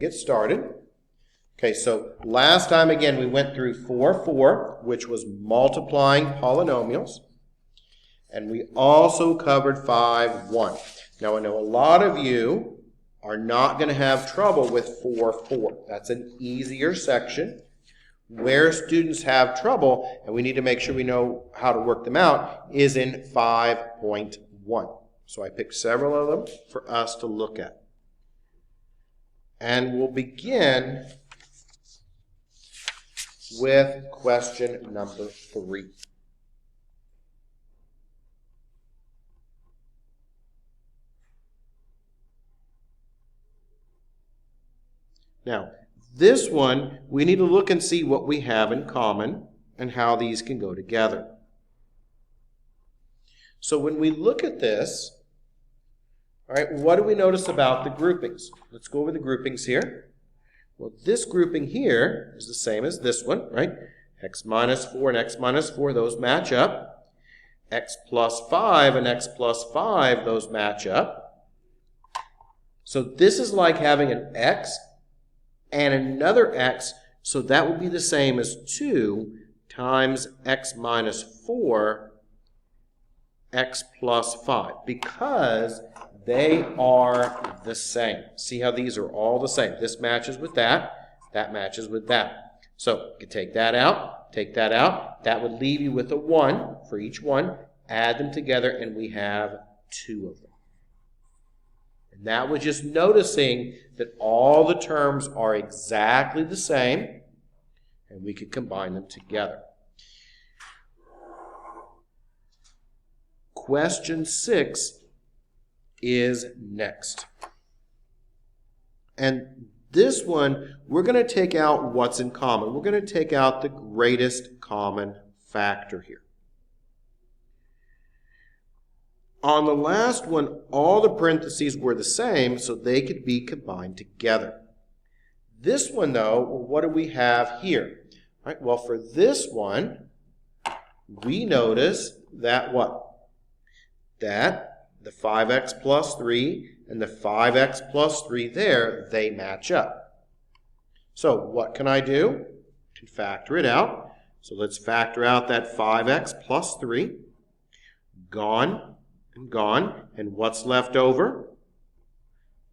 Get started. Okay, so last time again we went through 4, which was multiplying polynomials, and we also covered 5, 1. Now I know a lot of you are not going to have trouble with 4. That's an easier section. Where students have trouble, and we need to make sure we know how to work them out, is in 5.1. So I picked several of them for us to look at. And we'll begin with question number 3. Now, this one, we need to look and see what we have in common and how these can go together. So when we look at this, all right, what do we notice about the groupings? Let's go over the groupings here. Well, this grouping here is the same as this one, right? X minus 4 and x minus 4, those match up. X plus 5 and x plus 5, those match up. So this is like having an x and another x, so that would be the same as 2 times x minus 4, x plus 5, because they are the same. See how these are all the same. This matches with that. That matches with that. So you can take that out, take that out. That would leave you with a 1 for each one. Add them together, and we have 2 of them. And that was just noticing that all the terms are exactly the same, and we could combine them together. Question 6 is next. And this one, we're going to take out what's in common. We're going to take out the greatest common factor here. On the last one, all the parentheses were the same, so they could be combined together. This one, though, what do we have here? All right, well, for this one, we notice that what? That the 5x plus 3 and the 5x plus 3 there, they match up. So what can I do? To factor it out. So let's factor out that 5x plus 3. Gone and gone. And what's left over?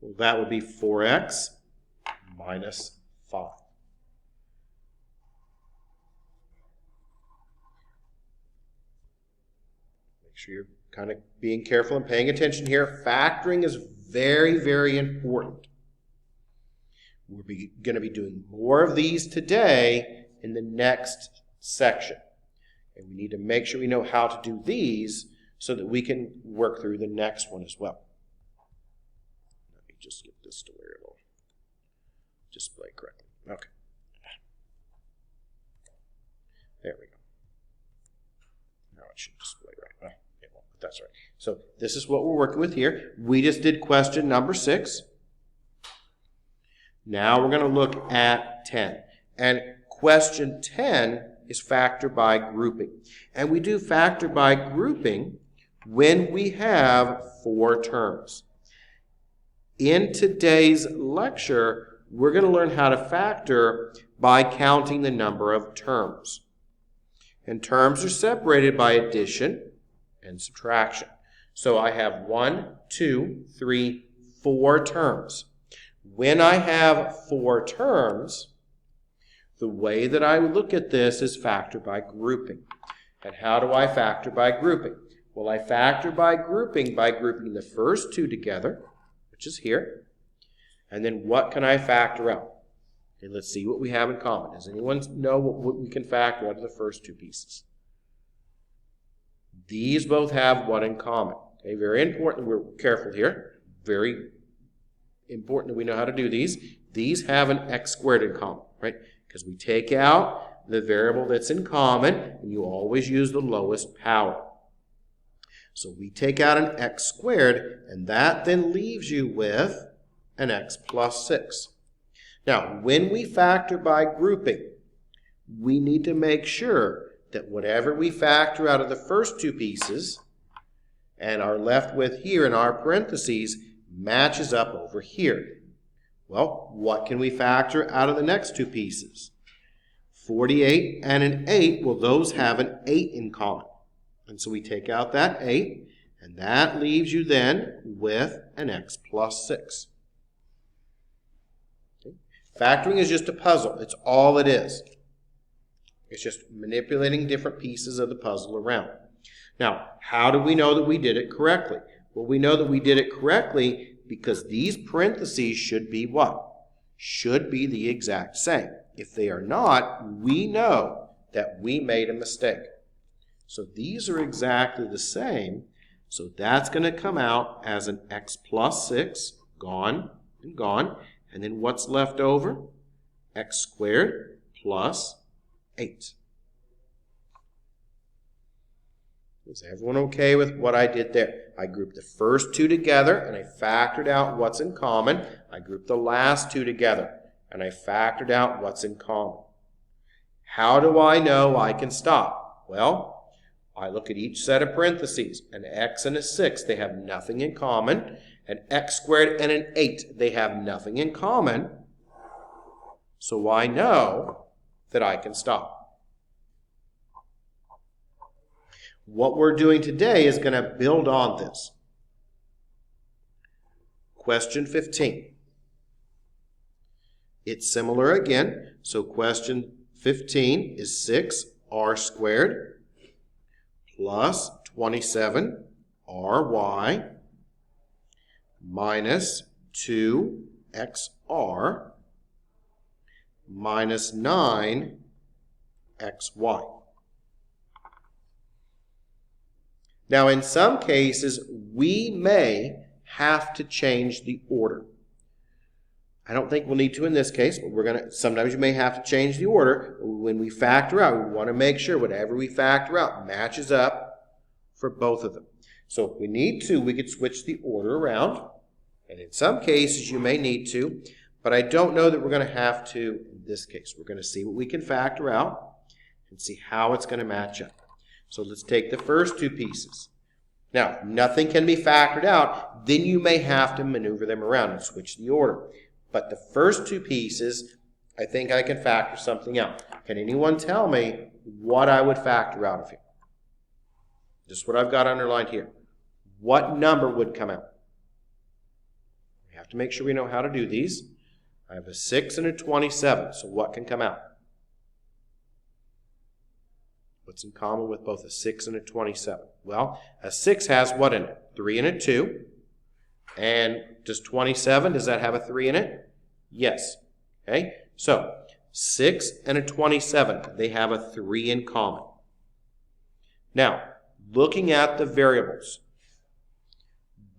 Well, that would be 4x minus 5. Make sure you're kind of being careful and paying attention here. Factoring is very, very important. We're going to be doing more of these today in the next section. And we need to make sure we know how to do these so that we can work through the next one as well. Let me just get this to where it will display correctly. Okay. There we go. Now it should display right. That's right. So this is what we're working with here. We just did question number 6. Now we're going to look at 10. And question 10 is factor by grouping. And we do factor by grouping when we have 4 terms. In today's lecture, we're going to learn how to factor by counting the number of terms. And terms are separated by addition and subtraction. So I have 1, 2, 3, 4 terms. When I have 4 terms, the way that I look at this is factor by grouping. And how do I factor by grouping? Well, I factor by grouping the first 2 together, which is here. And then what can I factor out? Okay, let's see what we have in common. Does anyone know what we can factor out of the first 2 pieces? These both have what in common? Okay, very important. We're careful here. Very important that we know how to do these. These have an x squared in common, right? Because we take out the variable that's in common, and you always use the lowest power. So we take out an x squared, and that then leaves you with an x plus 6. Now, when we factor by grouping, we need to make sure that whatever we factor out of the first 2 pieces and are left with here in our parentheses matches up over here. Well, what can we factor out of the next two pieces? 48 and an 8, well, those have an 8 in common. And so we take out that 8, and that leaves you then with an x plus 6. Okay. Factoring is just a puzzle. It's all it is. It's just manipulating different pieces of the puzzle around. Now, how do we know that we did it correctly? Well, we know that we did it correctly because these parentheses should be what? Should be the exact same. If they are not, we know that we made a mistake. So these are exactly the same. So that's going to come out as an x plus 6, gone and gone. And then what's left over? X squared plus 8. Is everyone okay with what I did there? I grouped the first two together and I factored out what's in common. I grouped the last two together and I factored out what's in common. How do I know I can stop? Well, I look at each set of parentheses. An x and a 6, they have nothing in common. An x squared and an 8, they have nothing in common. So I know that I can stop. What we're doing today is going to build on this. Question 15. It's similar again. So question 15 is 6r squared plus 27ry minus 2xr minus 9xy. Now, in some cases, we may have to change the order. I don't think we'll need to in this case, but sometimes you may have to change the order. When we factor out, we want to make sure whatever we factor out matches up for both of them. So if we need to, we could switch the order around. And in some cases, you may need to, but I don't know that we're going to have to in this case. We're going to see what we can factor out and see how it's going to match up. So let's take the first two pieces. Now, nothing can be factored out. Then you may have to maneuver them around and switch the order. But the first two pieces, I think I can factor something out. Can anyone tell me what I would factor out of here? Just what I've got underlined here. What number would come out? We have to make sure we know how to do these. I have a 6 and a 27. So what can come out? What's in common with both a 6 and a 27? Well, a 6 has what in it? 3 and a 2. And does 27, does that have a 3 in it? Yes. Okay, so 6 and a 27, they have a 3 in common. Now, looking at the variables,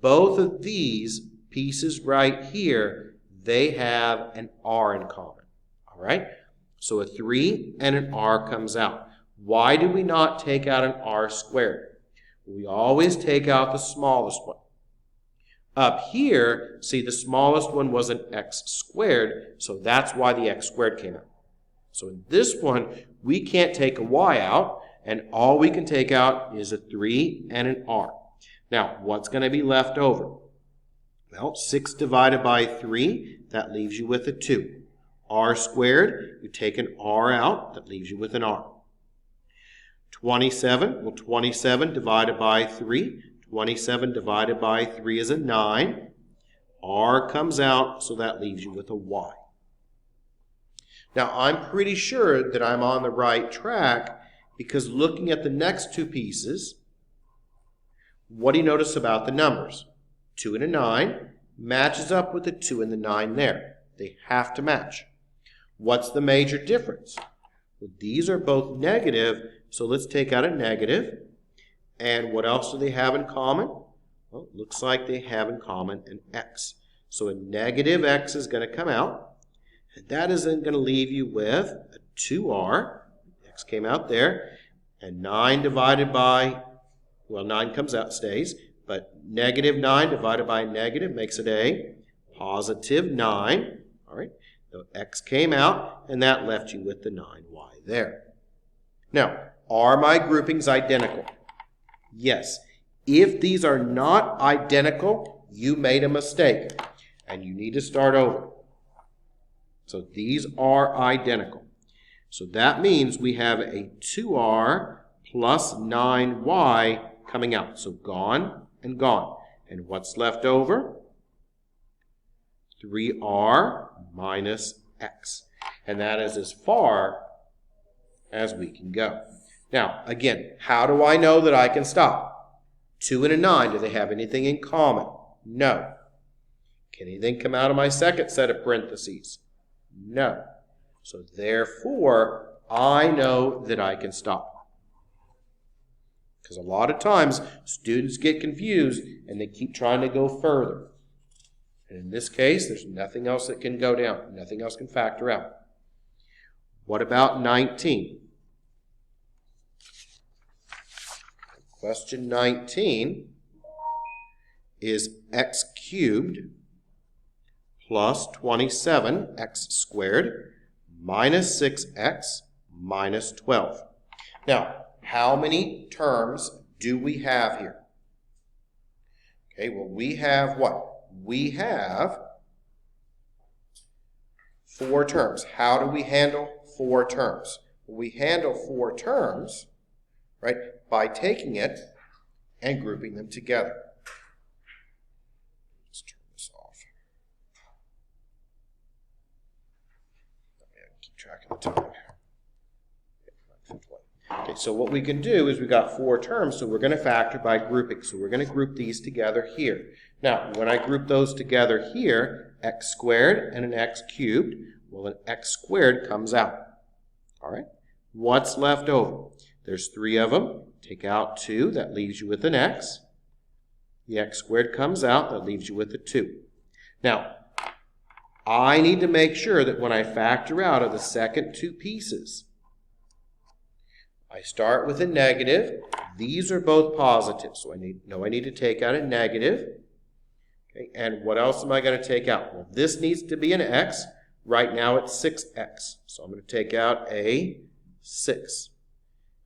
both of these pieces right here, they have an r in common. All right, so a 3 and an r comes out. Why do we not take out an r squared? We always take out the smallest one. Up here, see, the smallest one was an x squared, so that's why the x squared came out. So in this one, we can't take a y out, and all we can take out is a 3 and an r. Now, what's going to be left over? Well, 6 divided by 3, that leaves you with a 2. R squared, you take an r out, that leaves you with an r. 27, well, 27 divided by 3. 27 divided by 3 is a 9. R comes out, so that leaves you with a y. Now, I'm pretty sure that I'm on the right track because looking at the next two pieces, what do you notice about the numbers? 2 and a 9 matches up with the 2 and the 9 there. They have to match. What's the major difference? Well, these are both negative, so let's take out a negative. And what else do they have in common? Well, it looks like they have in common an x. So a negative x is going to come out. And that is then going to leave you with a 2r. X came out there. And 9 divided by, well, 9 comes out, stays. But negative 9 divided by negative makes it a positive 9. All right. So x came out, and that left you with the 9y there. Now, are my groupings identical? Yes. If these are not identical, you made a mistake, and you need to start over. So these are identical. So that means we have a 2r plus 9y coming out. So gone and gone. And what's left over? 3r minus x. And that is as far as we can go. Now, again, how do I know that I can stop? 2 and a 9, do they have anything in common? No. Can anything come out of my second set of parentheses? No. So therefore, I know that I can stop. Because a lot of times, students get confused and they keep trying to go further. And in this case, there's nothing else that can go down. Nothing else can factor out. What about 19? Question 19 is x cubed plus 27x squared minus 6x minus 12. Now, how many terms do we have here? Okay, well, we have what? We have 4 terms. How do we handle 4 terms? We handle 4 terms, right, by taking it and grouping them together. Let's turn this off. Keep track of the time. Okay, so what we can do is we've got 4 terms, so we're going to factor by grouping. So we're going to group these together here. Now, when I group those together here, x squared and an x cubed, well, an x squared comes out. All right? What's left over? There's 3 of them. Take out 2. That leaves you with an x. The x squared comes out. That leaves you with a 2. Now, I need to make sure that when I factor out of the second 2 pieces, I start with a negative. These are both positive, so I need to take out a negative. Okay, and what else am I going to take out? Well, this needs to be an x. Right now it's 6x, so I'm going to take out a 6.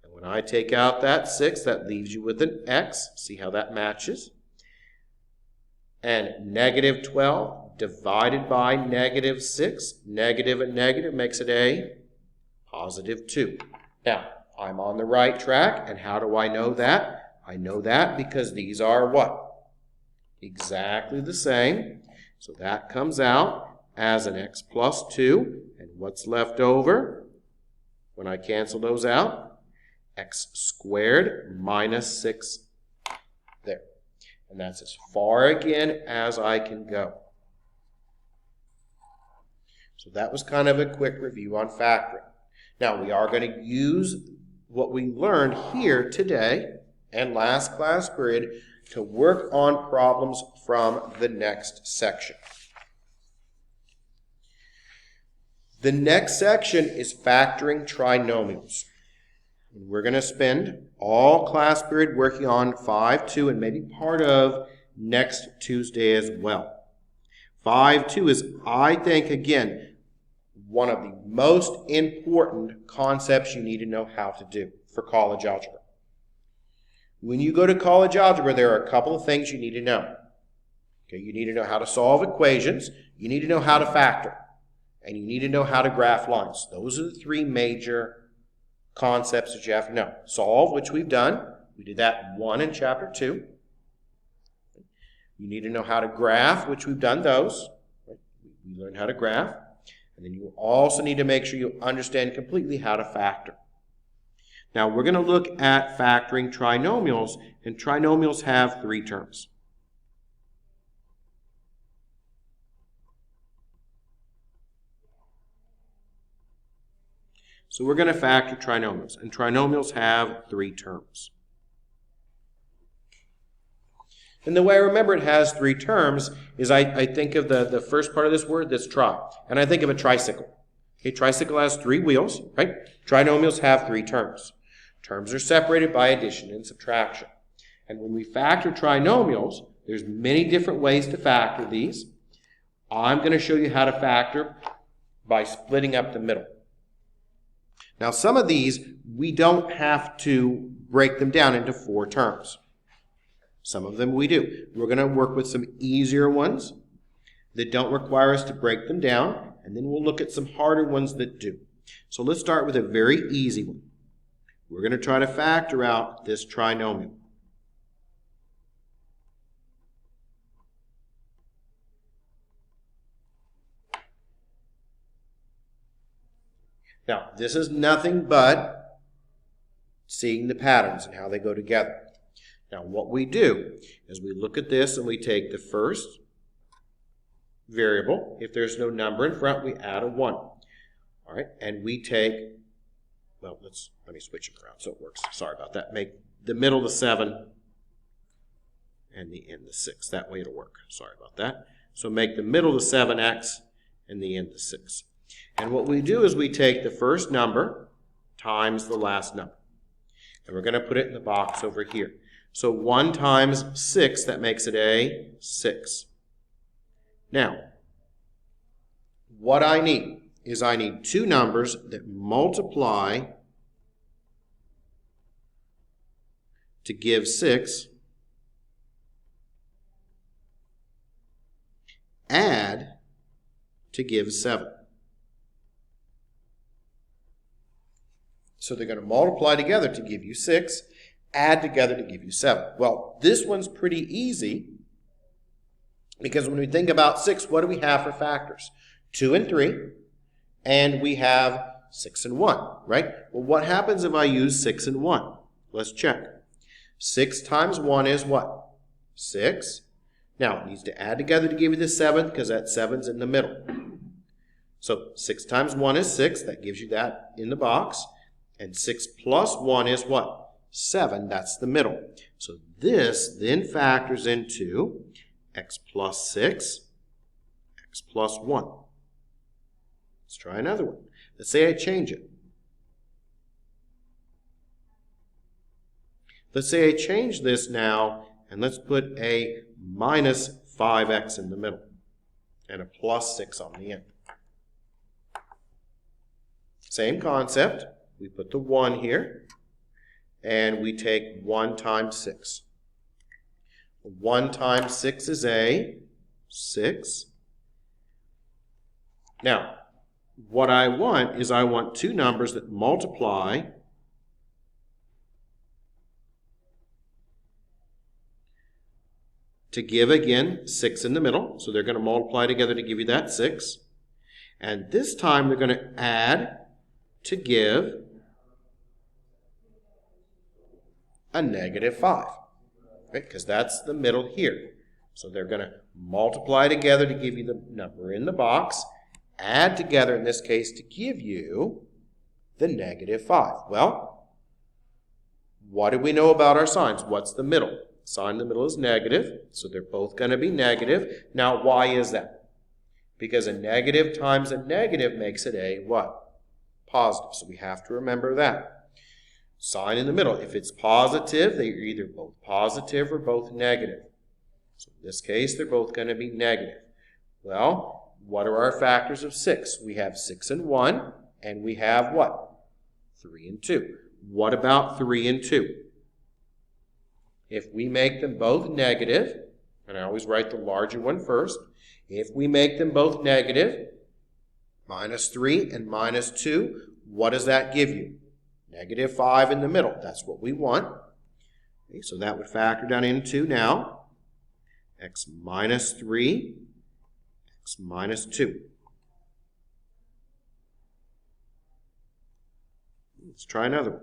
And when I take out that 6, that leaves you with an x. See how that matches? And negative 12 divided by negative 6, negative and negative makes it a positive 2. Now, I'm on the right track, and how do I know that? I know that because these are what? Exactly the same. So that comes out as an x plus 2. And what's left over when I cancel those out? X squared minus 6 there. And that's as far again as I can go. So that was kind of a quick review on factoring. Now we are going to use what we learned here today and last class period to work on problems from the next section. The next section is factoring trinomials. We're going to spend all class period working on 5-2 and maybe part of next Tuesday as well. 5-2 is, I think, again, one of the most important concepts you need to know how to do for college algebra. When you go to college algebra, there are a couple of things you need to know. Okay, you need to know how to solve equations, you need to know how to factor, and you need to know how to graph lines. Those are the 3 major concepts that you have to know. Solve, which we've done. We did that 1 in chapter 2. You need to know how to graph, which we've done those. We learned how to graph. And then you also need to make sure you understand completely how to factor. Now we're going to look at factoring trinomials, and trinomials have 3 terms. So we're going to factor trinomials, and trinomials have 3 terms. And the way I remember it has 3 terms is I think of the first part of this word, that's tri, and I think of a tricycle. A tricycle has 3 wheels, right? Trinomials have 3 terms. Terms are separated by addition and subtraction. And when we factor trinomials, there's many different ways to factor these. I'm going to show you how to factor by splitting up the middle. Now, some of these, we don't have to break them down into 4 terms. Some of them we do. We're going to work with some easier ones that don't require us to break them down, and then we'll look at some harder ones that do. So let's start with a very easy one. We're going to try to factor out this trinomial. Now, this is nothing but seeing the patterns and how they go together. Now, what we do is we look at this and we take the first variable. If there's no number in front, we add a 1. All right, and we take, well, let me switch them around so it works. Sorry about that. Make the middle the 7 and the end the 6. That way it'll work. Sorry about that. So make the middle the 7x and the end the 6. And what we do is we take the first number times the last number. And we're going to put it in the box over here. So 1 times 6, that makes it a 6. Now, what I need is I need 2 numbers that multiply to give 6, add to give 7. So they're going to multiply together to give you 6, add together to give you 7. Well, this one's pretty easy because when we think about 6, what do we have for factors? 2 and 3, and we have 6 and 1, right? Well, what happens if I use 6 and 1? Let's check. 6 times 1 is what? 6. Now, it needs to add together to give you the 7 because that 7's in the middle. So 6 times 1 is 6. That gives you that in the box. And 6 plus 1 is what? 7. That's the middle. So this then factors into x plus 6, x plus 1. Let's try another one. Let's say I change it. Let's say I change this now, and let's put a minus 5x in the middle and a plus 6 on the end. Same concept. We put the 1 here, and we take 1 times 6. 1 times 6 is a 6. Now, what I want is I want 2 numbers that multiply to give, again, 6 in the middle. So they're going to multiply together to give you that 6. And this time they're going to add to give a negative 5, right? Because that's the middle here. So they're going to multiply together to give you the number in the box, add together in this case to give you the negative 5. Well, what do we know about our signs? What's the middle? The sign in the middle is negative, so they're both going to be negative. Now, why is that? Because a negative times a negative makes it a what? Positive. So we have to remember that. Sign in the middle. If it's positive, they're either both positive or both negative. So in this case, they're both going to be negative. Well, what are our factors of 6? We have 6 and 1, and we have what? 3 and 2. What about 3 and 2? If we make them both negative, and I always write the larger one first, if we make them both negative, minus 3 and minus 2, what does that give you? Negative 5 in the middle. That's what we want. Okay, so that would factor down into now x minus 3, x minus 2. Let's try another one.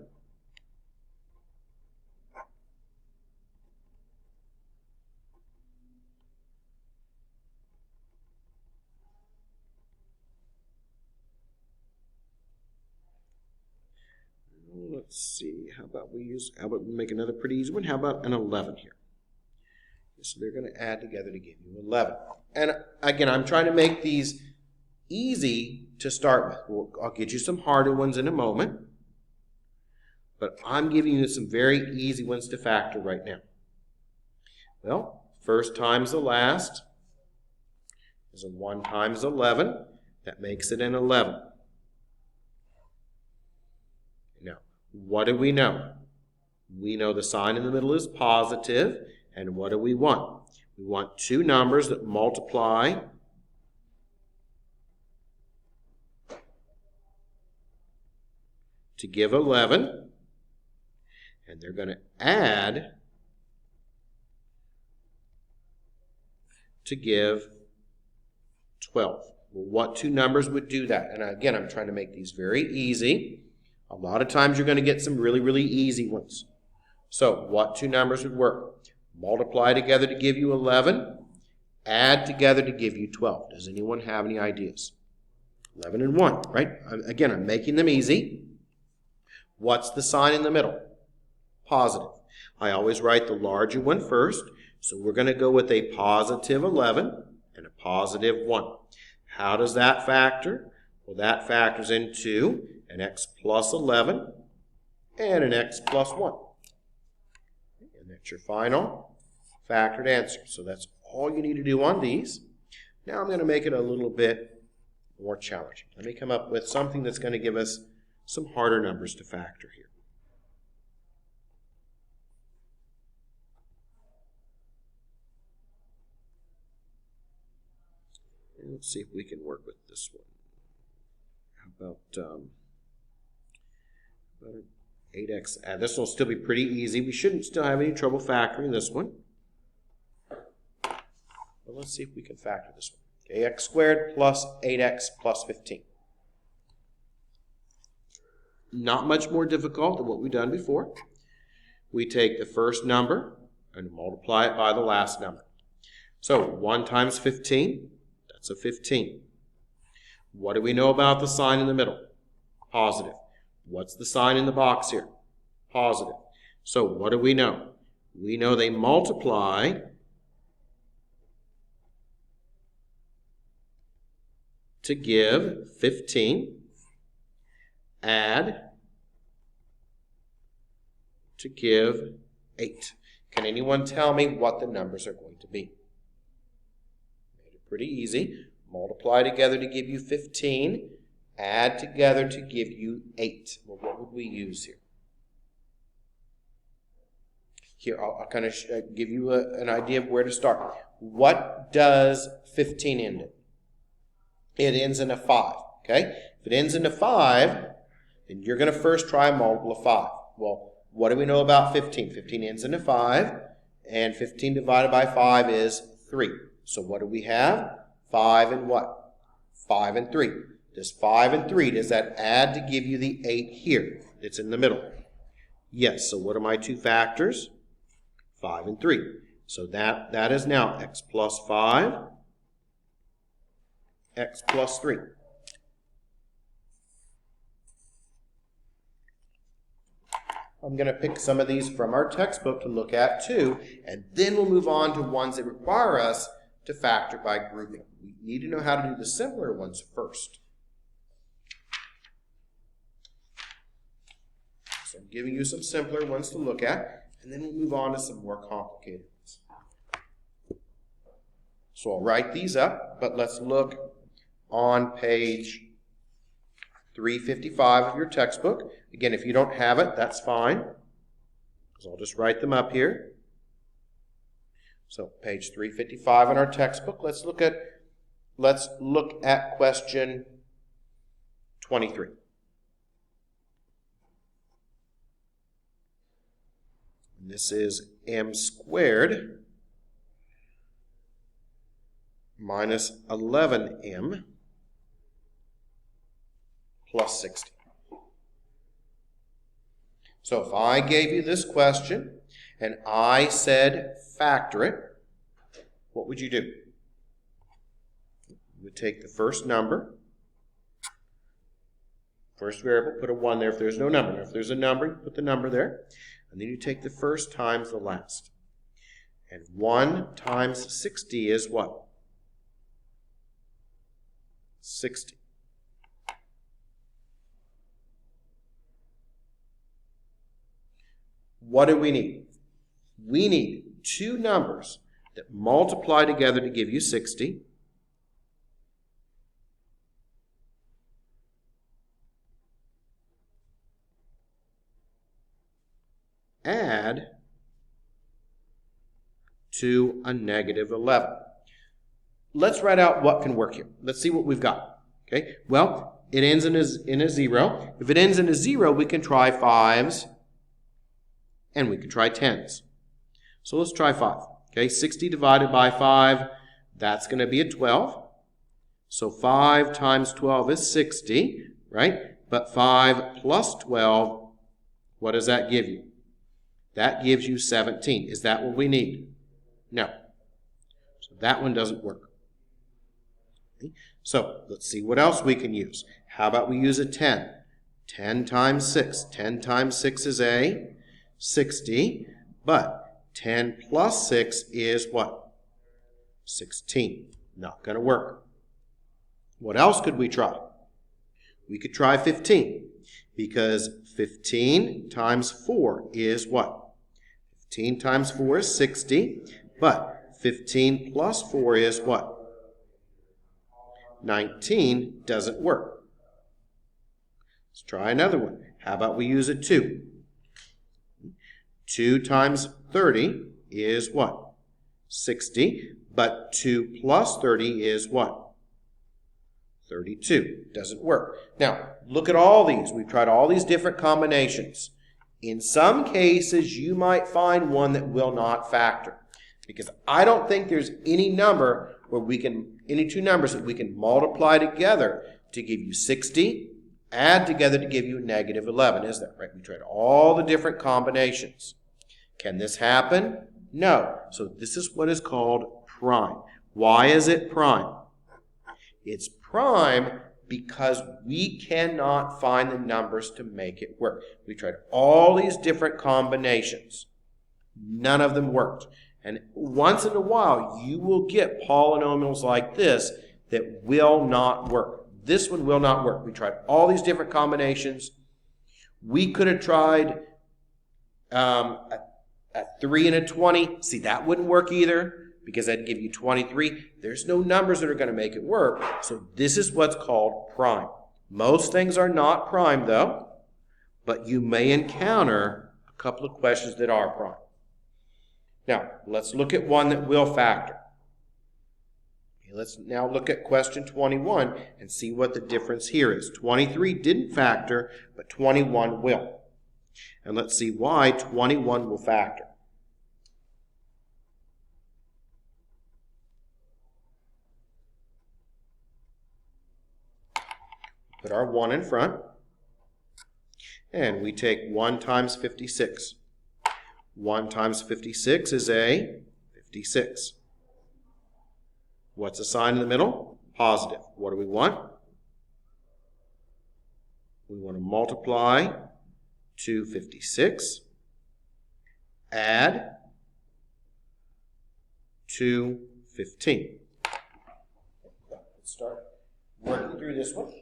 Let's see, how about we make another pretty easy one? How about an 11 here? So they're going to add together to give you 11. And again, I'm trying to make these easy to start with. I'll get you some harder ones in a moment. But I'm giving you some very easy ones to factor right now. Well, first times the last is a 1 times 11. That makes it an 11. Now, what do we know? We know the sign in the middle is positive, and what do we want? We want 2 numbers that multiply to give 11, and they're going to add to give 12. Well, what two numbers would do that? And again, I'm trying to make these very easy. A lot of times you're going to get some really, really easy ones. So what two numbers would work? Multiply together to give you 11. Add together to give you 12. Does anyone have any ideas? 11 and 1, right? Again, I'm making them easy. What's the sign in the middle? Positive. I always write the larger one first. So we're going to go with a positive 11 and a positive 1. How does that factor? Well, that factors into an x plus 11 and an x plus 1. And that's your final factored answer. So that's all you need to do on these. Now I'm going to make it a little bit more challenging. Let me come up with something that's going to give us some harder numbers to factor here. And let's see if we can work with this one. How about 8x? This will still be pretty easy. We shouldn't still have any trouble factoring this one. But let's see if we can factor this one. Okay, x squared plus 8x plus 15. Not much more difficult than what we've done before. We take the first number and multiply it by the last number. So 1 times 15, that's a 15. What do we know about the sign in the middle? Positive. What's the sign in the box here? Positive. So what do we know? We know they multiply to give 15, add to give 8. Can anyone tell me what the numbers are going to be? Made it pretty easy. Multiply together to give you 15, add together to give you 8. Well, what would we use here? Here, I'll kind of give you an idea of where to start. What does 15 end in? It ends in a 5, okay? If it ends in a 5, then you're going to first try a multiple of 5. Well, what do we know about 15? 15 ends in a 5, and 15 divided by 5 is 3. So what do we have? 5 and what? 5 and 3. Does 5 and 3, does that add to give you the 8 here? It's in the middle. Yes, so what are my two factors? 5 and 3. So that is now x plus 5, x plus 3. I'm going to pick some of these from our textbook to look at too, and then we'll move on to ones that require us to factor by grouping. We need to know how to do the simpler ones first. So I'm giving you some simpler ones to look at, and then we'll move on to some more complicated ones. So I'll write these up, but let's look on page 355 of your textbook. Again, if you don't have it, that's fine, because I'll just write them up here. So page 355 in our textbook. Let's look at question 23. And this is m squared minus 11m plus 60. So if I gave you this question and I said factor it, what would you do? You would take the first number, first variable, put a 1 there if there's no number. If there's a number, you put the number there. And then you take the first times the last. And 1 times 60 is what? 60. What do we need? We need two numbers that multiply together to give you 60. Add to a negative 11. Let's write out what can work here. Let's see what we've got. Okay. Well, it ends in a 0. If it ends in a 0, we can try 5s and we can try 10s. So let's try 5. Okay, 60 divided by 5, that's going to be a 12. So 5 times 12 is 60, right? But 5 plus 12, what does that give you? That gives you 17. Is that what we need? No. So that one doesn't work. Okay. So let's see what else we can use. How about we use a 10? 10 times 6. 10 times 6 is a 60, but 10 plus 6 is what? 16. Not going to work. What else could we try? We could try 15, because 15 times 4 is what? 15 times 4 is 60, but 15 plus 4 is what? 19. Doesn't work. Let's try another one. How about we use a 2? 2 times 30 is what? 60, but 2 plus 30 is what? 32. Doesn't work. Now, look at all these. We've tried all these different combinations. In some cases, you might find one that will not factor, because I don't think there's any number where any two numbers that we can multiply together to give you 60, add together to give you negative 11, is there? Right? We tried all the different combinations. Can this happen? No. So this is what is called prime. Why is it prime? It's prime because we cannot find the numbers to make it work. We tried all these different combinations. None of them worked. And once in a while, you will get polynomials like this that will not work. This one will not work. We tried all these different combinations. We could have tried a 3 and a 20. See, that wouldn't work either, because that'd give you 23. There's no numbers that are going to make it work. So this is what's called prime. Most things are not prime, though, but you may encounter a couple of questions that are prime. Now, let's look at one that will factor. Okay, let's now look at question 21 and see what the difference here is. 23 didn't factor, but 21 will. And let's see why 21 will factor. Put our 1 in front, and we take 1 times 56. 1 times 56 is a 56. What's the sign in the middle? Positive. What do we want? We want to multiply 256, add 215. Let's start working through this one.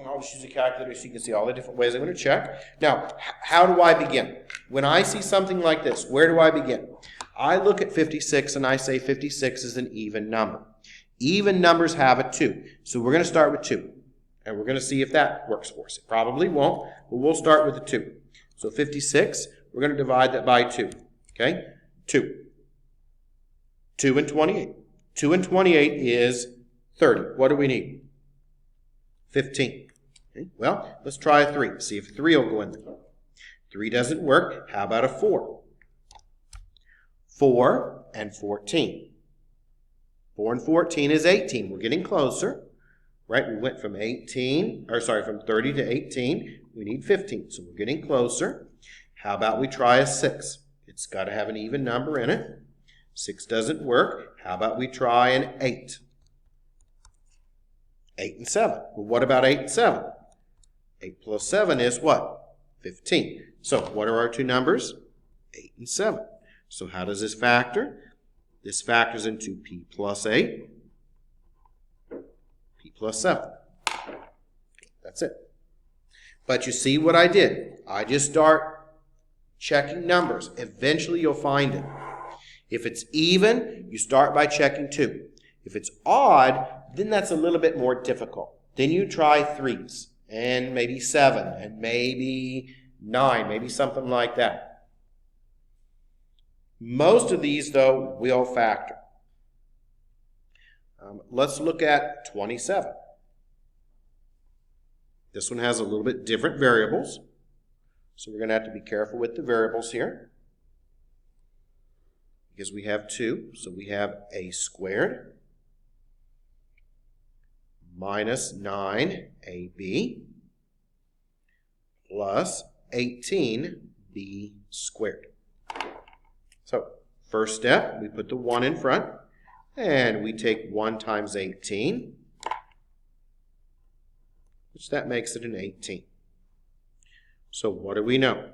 I'll just use a calculator so you can see all the different ways I'm going to check. Now, how do I begin? When I see something like this, where do I begin? I look at 56 and I say 56 is an even number. Even numbers have a 2. So we're going to start with 2. And we're going to see if that works for us. It probably won't, but we'll start with the 2. So 56, we're going to divide that by 2. Okay? 2. 2 and 28. 2 and 28 is 30. What do we need? 15. Okay, well, let's try a 3. See if 3 will go in there. 3 doesn't work. How about a 4? 4 and 14. 4 and 14 is 18. We're getting closer. Right? We went from 30 to 18. We need 15. So we're getting closer. How about we try a 6? It's got to have an even number in it. 6 doesn't work. How about we try an 8? 8 and 7. Well, what about 8 and 7? 8 plus 7 is what? 15. So what are our two numbers? 8 and 7. So how does this factor? This factors into p plus 8, p plus 7. That's it. But you see what I did? I just start checking numbers. Eventually you'll find it. If it's even, you start by checking 2. If it's odd, then that's a little bit more difficult. Then you try 3s, and maybe 7, and maybe 9, maybe something like that. Most of these, though, will factor. Let's look at 27. This one has a little bit different variables. So we're going to have to be careful with the variables here. Because we have 2, so we have a squared minus 9ab plus 18b squared. So first step, we put the 1 in front, and we take 1 times 18, which that makes it an 18. So what do we know?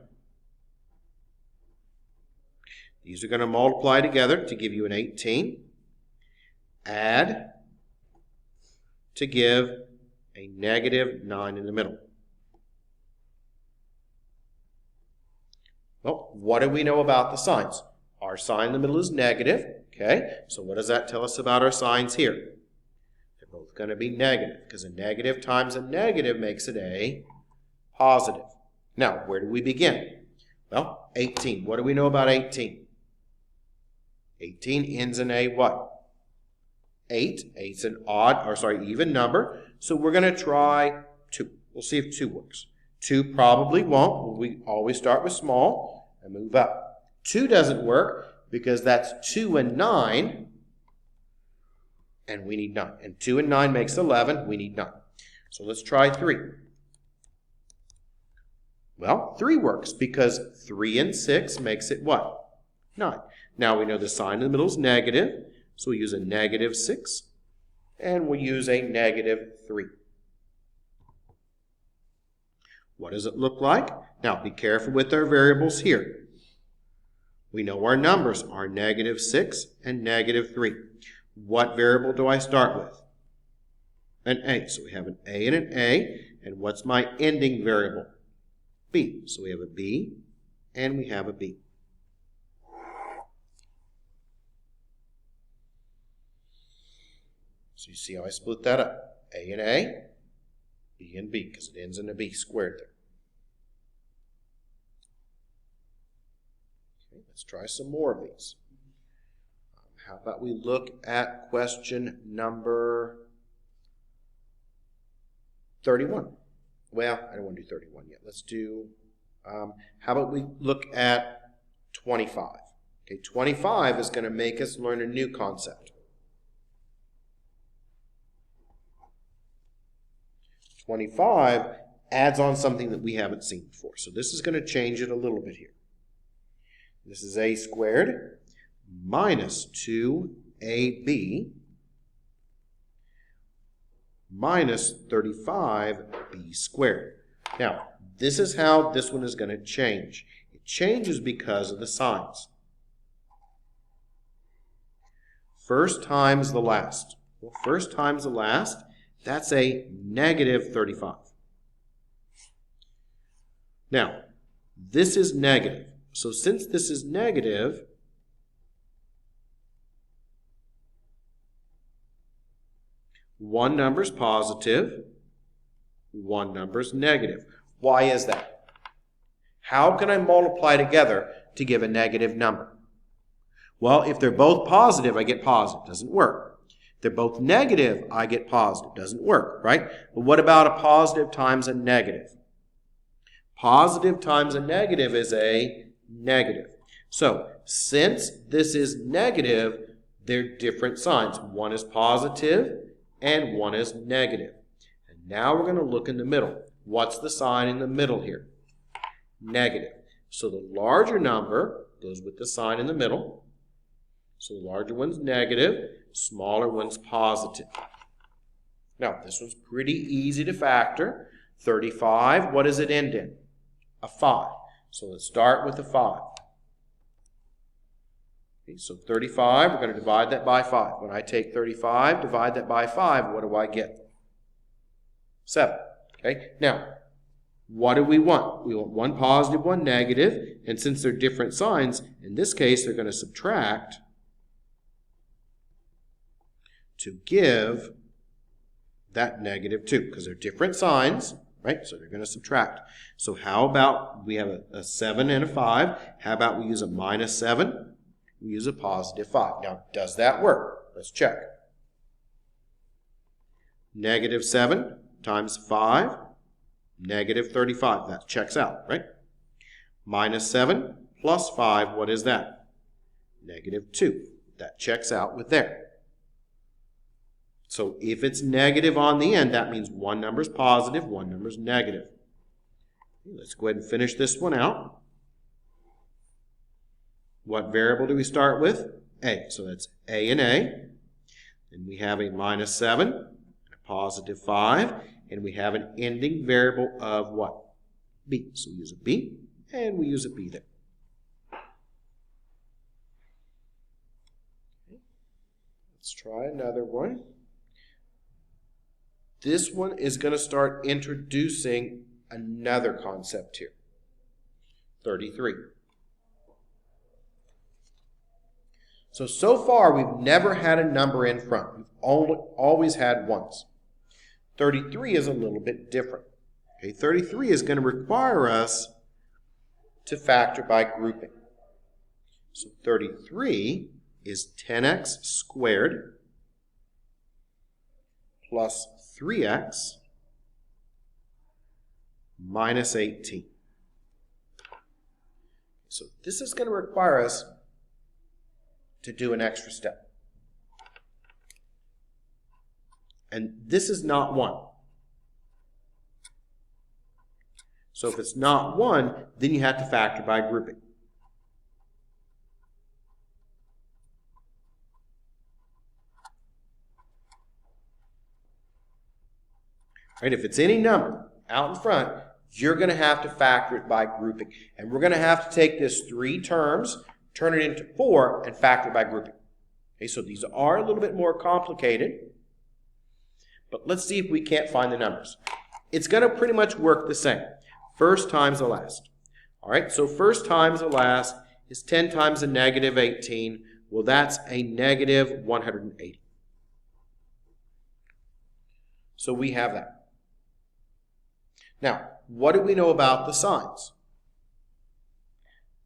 These are going to multiply together to give you an 18. Add to give a negative 9 in the middle. Well, what do we know about the signs? Our sign in the middle is negative. Okay, so what does that tell us about our signs here? They're both going to be negative because a negative times a negative makes it a positive. Now, where do we begin? Well, 18. What do we know about 18? 18 ends in a what? 8. 8's an even number. So we're going to try 2. We'll see if 2 works. 2 probably won't. We always start with small and move up. 2 doesn't work because that's 2 and 9, and we need 9. And 2 and 9 makes 11. We need 9. So let's try 3. Well, 3 works because 3 and 6 makes it what? 9. Now we know the sign in the middle is negative, so we'll use a negative 6, and we'll use a negative 3. What does it look like? Now be careful with our variables here. We know our numbers are negative 6 and negative 3. What variable do I start with? An A. So we have an A and an A, and what's my ending variable? B. So we have a B, and we have a B. So you see how I split that up? A and A, B and B, because it ends in a B squared there. Okay, let's try some more of these. How about we look at question number 31? Well, I don't want to do 31 yet. Let's do, how about we look at 25? Okay, 25 is going to make us learn a new concept. 25 adds on something that we haven't seen before. So this is going to change it a little bit here. This is a squared minus 2ab minus 35b squared. Now, this is how this one is going to change. It changes because of the signs. First times the last. Well, first times the last, that's a negative 35. Now, this is negative. So since this is negative, one number is positive, one number is negative. Why is that? How can I multiply together to give a negative number? Well, if they're both positive, I get positive. Doesn't work. If they're both negative, I get positive. Doesn't work, right? But what about a positive times a negative? Positive times a negative is a negative. So, since this is negative, they're different signs. One is positive and one is negative. And now we're going to look in the middle. What's the sign in the middle here? Negative. So the larger number goes with the sign in the middle. So the larger one's negative, smaller one's positive. Now, this one's pretty easy to factor. 35, what does it end in? A 5. So let's start with a 5. Okay, so 35, we're going to divide that by 5. When I take 35, divide that by 5, what do I get? 7. Okay, now, what do we want? We want one positive, one negative, and since they're different signs, in this case, they're going to subtract to give that negative 2, because they're different signs, right? So they're going to subtract. So how about we have a 7 and a 5? How about we use a minus 7? We use a positive 5. Now, does that work? Let's check. Negative 7 times 5 Negative 35. That checks out, right? Minus 7 plus 5, what is that? Negative 2. That checks out with there. So if it's negative on the end, that means one number is positive, one number is negative. Let's go ahead and finish this one out. What variable do we start with? A. So that's A and A. Then we have a minus 7, a positive 5, and we have an ending variable of what? B. So we use a B, and we use a B there. Okay. Let's try another one. This one is going to start introducing another concept here. 33. So far we've never had a number in front. We've always had ones. 33 is a little bit different. Okay, 33 is going to require us to factor by grouping. So 33 is 10x squared plus 3x minus 18. So this is going to require us to do an extra step. And this is not 1. So if it's not 1, then you have to factor by grouping. Right, if it's any number out in front, you're going to have to factor it by grouping. And we're going to have to take this 3 terms, turn it into 4, and factor by grouping. Okay, so these are a little bit more complicated. But let's see if we can't find the numbers. It's going to pretty much work the same. First times the last. All right, so first times the last is 10 times a negative 18. Well, that's a negative 180. So we have that. Now, what do we know about the signs?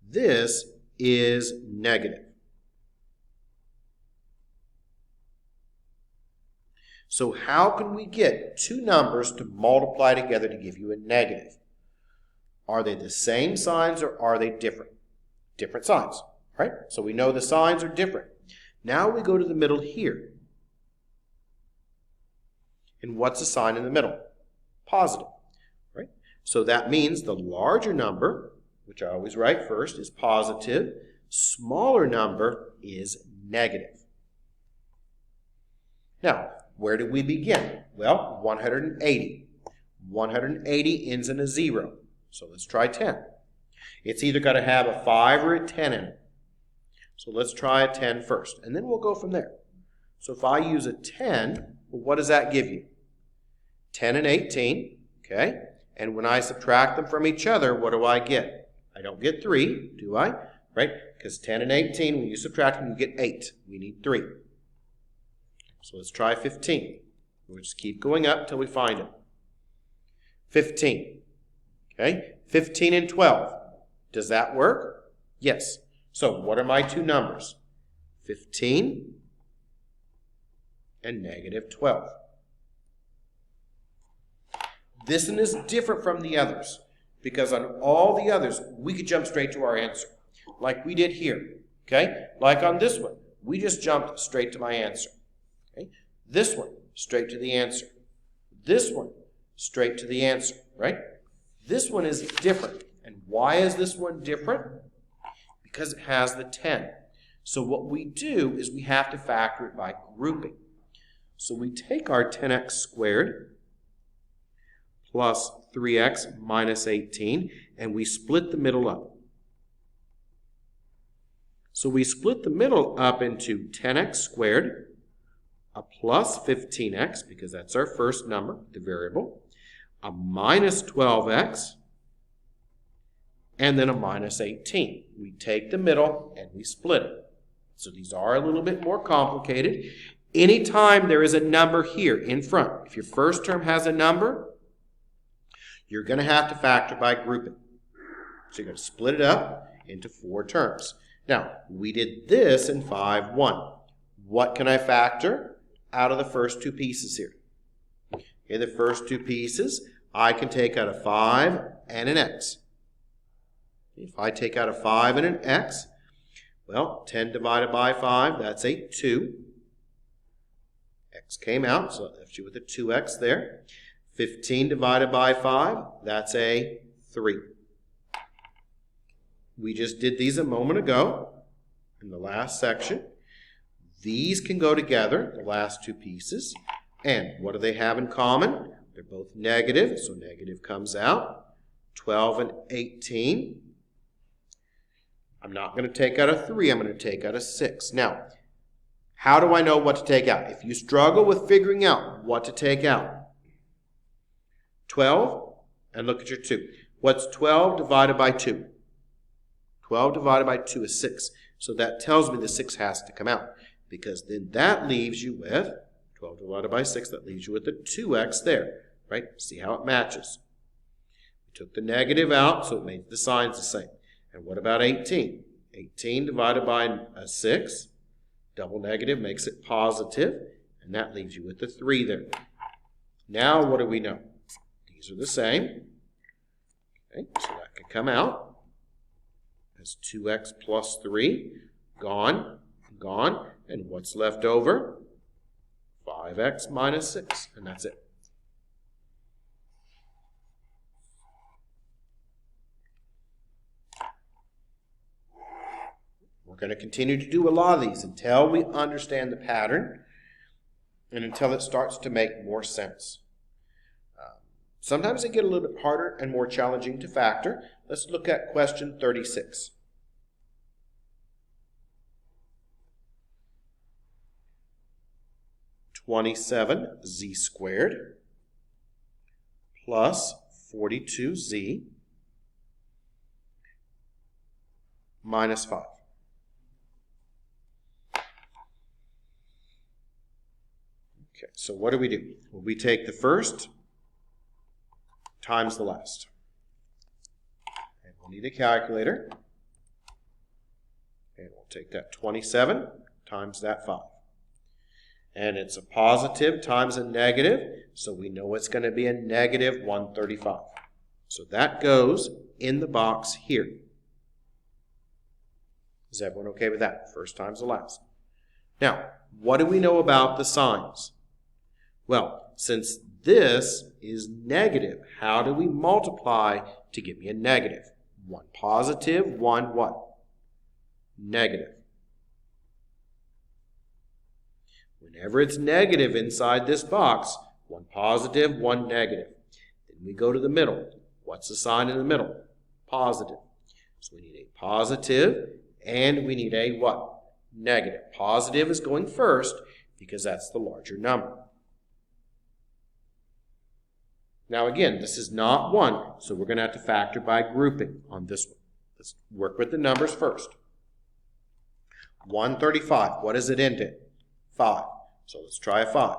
This is negative. So how can we get two numbers to multiply together to give you a negative? Are they the same signs or are they different? Different signs, right? So we know the signs are different. Now we go to the middle here. And what's the sign in the middle? Positive, right? So that means the larger number, which I always write first, is positive. Smaller number is negative. Now, where do we begin? Well, 180. 180 ends in a 0. So let's try 10. It's either got to have a 5 or a 10 in it. So let's try a 10 first, and then we'll go from there. So if I use a 10, well, what does that give you? 10 and 18, okay? And when I subtract them from each other, what do I get? I don't get 3, do I? Right? Because 10 and 18, when you subtract them, you get 8. We need 3. So let's try 15. We'll just keep going up until we find it. 15. Okay? 15 and 12. Does that work? Yes. So what are my two numbers? 15 and negative 12. This one is different from the others because on all the others, we could jump straight to our answer like we did here. Okay? Like on this one, we just jumped straight to my answer. Okay? This one, straight to the answer. This one, straight to the answer, right? This one is different. And why is this one different? Because it has the 10. So what we do is we have to factor it by grouping. So we take our 10x squared plus 3x minus 18, and we split the middle up. So we split the middle up into 10x squared, a plus 15x, because that's our first number, the variable, a minus 12x, and then a minus 18. We take the middle and we split it. So these are a little bit more complicated. Anytime there is a number here in front, if your first term has a number, you're going to have to factor by grouping. So you're going to split it up into 4 terms. Now, we did this in 5-1. What can I factor out of the first 2 pieces here? Okay, the first 2 pieces, I can take out a 5 and an x. If I take out a 5 and an x, well, 10 divided by 5, that's a 2. X came out, so that left you with a 2x there. 15 divided by 5, that's a 3. We just did these a moment ago in the last section. These can go together, the last two pieces. And what do they have in common? They're both negative, so negative comes out. 12 and 18. I'm not going to take out a 3, I'm going to take out a 6. Now, how do I know what to take out? If you struggle with figuring out what to take out, 12, and look at your 2. What's 12 divided by 2? 12 divided by 2 is 6. So that tells me the 6 has to come out, because then that leaves you with 12 divided by 6, that leaves you with the 2x there, right? See how it matches. We took the negative out, so it made the signs the same. And what about 18? 18 divided by a 6, double negative makes it positive, and that leaves you with the 3 there. Now what do we know? These are the same. Okay, so that can come out as 2x plus 3, gone, gone, and what's left over? 5x minus 6, and that's it. We're going to continue to do a lot of these until we understand the pattern and until it starts to make more sense. Sometimes they get a little bit harder and more challenging to factor. Let's look at question 36. (27z squared) plus 42z minus 5. Okay, so what do? Well, we take the first times the last. And we'll need a calculator. And we'll take that 27 times that 5. And it's a positive times a negative, so we know it's going to be a negative 135. So that goes in the box here. Is everyone okay with that? First times the last. Now, what do we know about the signs? Well, since this is negative, how do we multiply to give me a negative? One positive, one what? Negative. Whenever it's negative inside this box, one positive, one negative. Then we go to the middle. What's the sign in the middle? Positive. So we need a positive and we need a what? Negative. Positive is going first because that's the larger number. Now again, this is not 1, so we're going to have to factor by grouping on this one. Let's work with the numbers first. 135, what does it end in? 5. So let's try a 5.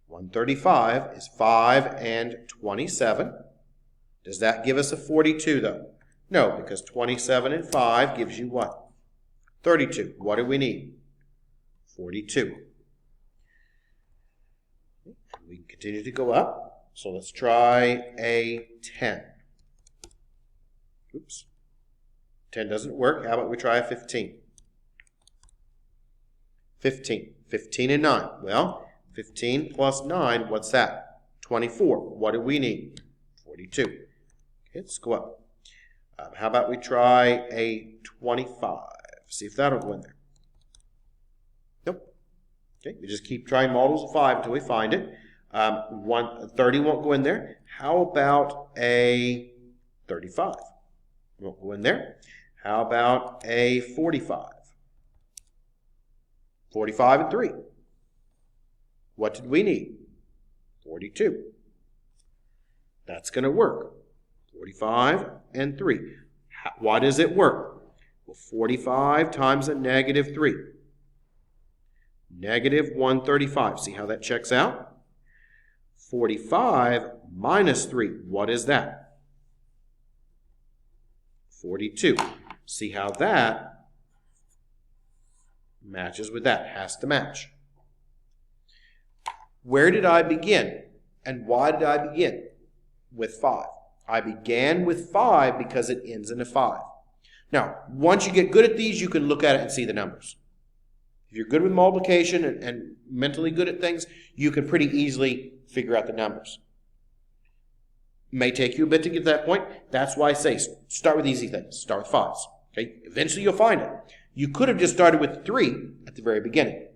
135 is 5 and 27. Does that give us a 42 though? No, because 27 and 5 gives you what? 32. What do we need? 42. We can continue to go up. So let's try a 10. Oops. 10 doesn't work. How about we try a 15? 15. 15 and 9. Well, 15 plus 9, what's that? 24. What do we need? 42. Okay, let's go up. How about we try a 25? See if that'll go in there. Nope. Okay, we just keep trying models of 5 until we find it. 30 won't go in there. How about a 35? Won't go in there. How about a 45? 45 and 3. What did we need? 42. That's going to work. 45 and 3. Why does it work? Well, 45 times a negative 3. Negative 135. See how that checks out? 45 minus 3. What is that? 42. See how that matches with that? Has to match. Where did I begin? And why did I begin with 5? I began with 5 because it ends in a 5. Now, once you get good at these, you can look at it and see the numbers. If you're good with multiplication and mentally good at things, you can pretty easily figure out the numbers. May take you a bit to get to that point. That's why I say start with easy things. Start with 5s. Okay? Eventually you'll find it. You could have just started with 3 at the very beginning,